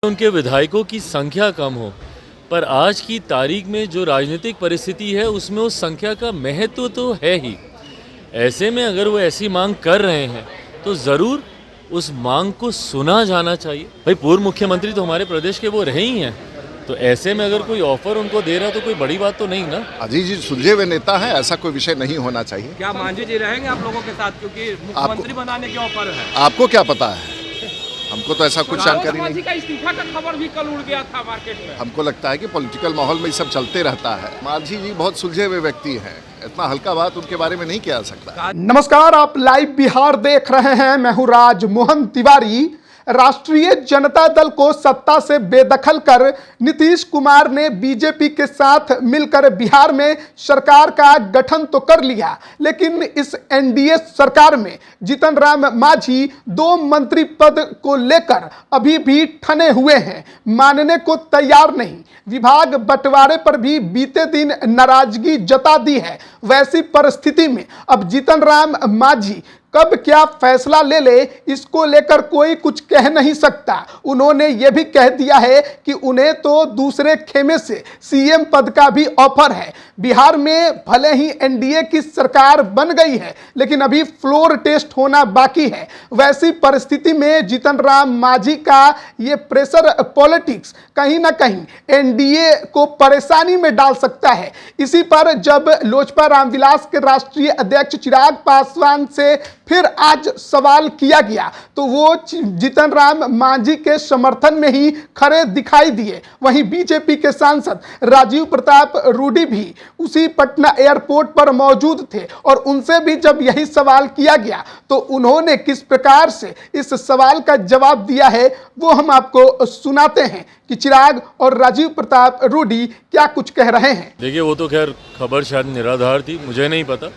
उनके विधायकों की संख्या कम हो, पर आज की तारीख में जो राजनीतिक परिस्थिति है उसमें उस संख्या का महत्व तो है ही। ऐसे में अगर वो ऐसी मांग कर रहे हैं तो ज़रूर उस मांग को सुना जाना चाहिए। भाई पूर्व मुख्यमंत्री तो हमारे प्रदेश के वो रहे ही हैं, तो ऐसे में अगर कोई ऑफर उनको दे रहा है तो कोई बड़ी बात तो नहीं ना। अजीत जी सुलझे हुए नेता हैं, ऐसा कोई विषय नहीं होना चाहिए। क्या मांझी जी रहेंगे आप लोगों के साथ, क्योंकि मुख्यमंत्री बनाने के ऑफर है? आपको क्या पता है? हमको तो ऐसा कुछ जानकारी नहीं। का इस्तीफा का खबर भी कल उड़ गया था मार्केट में। हमको लगता है कि पॉलिटिकल माहौल में ये सब चलते रहता है। मांझी जी बहुत सुलझे हुए व्यक्ति हैं, इतना हल्का बात उनके बारे में नहीं किया जा सकता। नमस्कार, आप लाइव बिहार देख रहे हैं। मैं हूं राज मोहन तिवारी। राष्ट्रीय जनता दल को सत्ता से बेदखल कर नीतीश कुमार ने बीजेपी के साथ मिलकर बिहार में सरकार का गठन तो कर लिया, लेकिन इस एनडीए सरकार में जीतन राम मांझी 2 मंत्री पद को लेकर अभी भी ठने हुए हैं, मानने को तैयार नहीं। विभाग बंटवारे पर भी बीते दिन नाराजगी जता दी है। वैसी परिस्थिति में अब जीतन राम मांझी कब क्या फैसला ले ले, इसको लेकर कोई कुछ कह नहीं सकता। उन्होंने ये भी कह दिया है कि उन्हें तो दूसरे खेमे से सीएम पद का भी ऑफर है। बिहार में भले ही एनडीए की सरकार बन गई है, लेकिन अभी फ्लोर टेस्ट होना बाकी है। वैसी परिस्थिति में जीतन राम मांझी का ये प्रेशर पॉलिटिक्स कहीं ना कहीं एनडीए को परेशानी में डाल सकता है। इसी पर जब लोजपा रामविलास के राष्ट्रीय अध्यक्ष चिराग पासवान से फिर आज सवाल किया गया तो वो जीतन राम मांझी के समर्थन में ही खड़े दिखाई दिए। वहीं बीजेपी के सांसद राजीव प्रताप रूडी भी उसी पटना एयरपोर्ट पर मौजूद थे और उनसे भी जब यही सवाल किया गया तो उन्होंने किस प्रकार से इस सवाल का जवाब दिया है वो हम आपको सुनाते हैं कि चिराग और राजीव प्रताप रूडी क्या कुछ कह रहे हैं। देखिए, वो तो खैर खबर शायद निराधार थी, मुझे नहीं पता।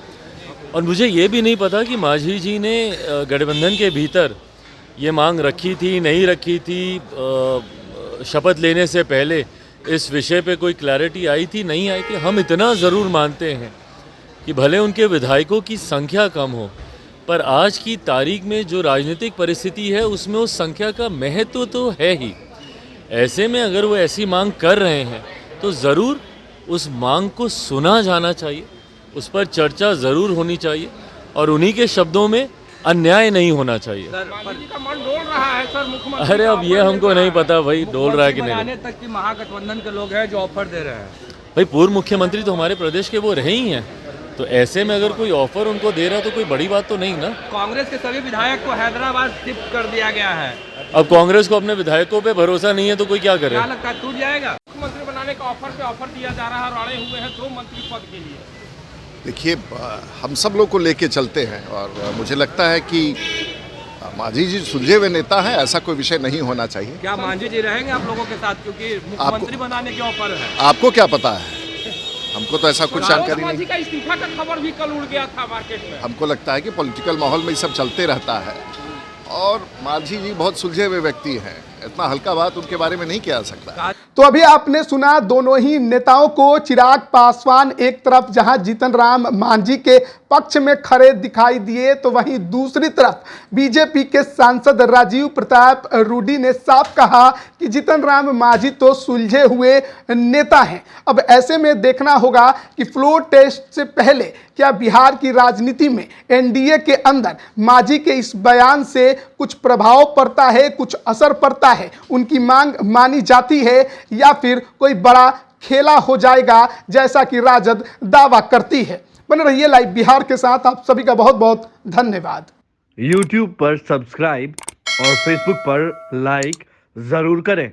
और मुझे ये भी नहीं पता कि मांझी जी ने गठबंधन के भीतर ये मांग रखी थी, नहीं रखी थी। शपथ लेने से पहले इस विषय पे कोई क्लैरिटी आई थी, नहीं आई थी। हम इतना ज़रूर मानते हैं कि भले उनके विधायकों की संख्या कम हो, पर आज की तारीख में जो राजनीतिक परिस्थिति है उसमें उस संख्या का महत्व तो है ही। ऐसे में अगर वो ऐसी मांग कर रहे हैं तो ज़रूर उस मांग को सुना जाना चाहिए, उस पर चर्चा ज़रूर होनी चाहिए और उन्हीं के शब्दों में अन्याय नहीं होना चाहिए। मांझी का मन डोल रहा है सर, मुख्यमंत्री। अरे अब ये हमको नहीं पता भाई डोल रहा है कि नहीं। तक की महागठबंधन के लोग हैं जो ऑफर दे रहे हैं। भाई पूर्व मुख्यमंत्री तो हमारे प्रदेश के वो रहे ही हैं, तो ऐसे में अगर कोई ऑफर उनको दे रहा है तो कोई बड़ी बात तो नहीं ना। कांग्रेस के सभी विधायक को हैदराबाद शिफ्ट कर दिया गया है। अब कांग्रेस को अपने विधायकों पे भरोसा नहीं है तो कोई क्या करे। क्या लगता है टूट जाएगा? मुख्यमंत्री बनाने का ऑफर दिया जा रहा है और अड़े हुए हैं 2 मंत्री पद के लिए। देखिए, हम सब लोग को लेके चलते हैं और मुझे लगता है कि मांझी जी सुलझे हुए नेता हैं, ऐसा कोई विषय नहीं होना चाहिए। क्या मांझी जी रहेंगे आप लोगों के साथ, क्योंकि मुख्यमंत्री बनाने के ऑफर है? आपको क्या पता है? हमको तो ऐसा कुछ जानकारी नहीं। का इस्तीफा का खबर भी कल उड़ गया था मार्केट में। हमको लगता है कि पॉलिटिकल माहौल में ये सब चलते रहता है और मांझी जी बहुत सुलझे हुए व्यक्ति हैं, इतना हल्का बात उनके बारे में नहीं किया जा सकता। तो अभी आपने सुना दोनों ही नेताओं को। चिराग पासवान एक तरफ जहां जीतन राम मांझी के पक्ष में खड़े दिखाई दिए, तो वहीं दूसरी तरफ बीजेपी के सांसद राजीव प्रताप रूडी ने साफ कहा कि जीतन राम मांझी तो सुलझे हुए नेता हैं। अब ऐसे में देखना होगा कि फ्लोर टेस्ट से पहले क्या बिहार की राजनीति में एनडीए के अंदर मांझी के इस बयान से कुछ प्रभाव पड़ता है, कुछ असर पड़ता है, उनकी मांग मानी जाती है या फिर कोई बड़ा खेला हो जाएगा जैसा कि राजद दावा करती है। बने रहिए लाइव बिहार के साथ। आप सभी का बहुत बहुत धन्यवाद। YouTube पर सब्सक्राइब और Facebook पर लाइक जरूर करें।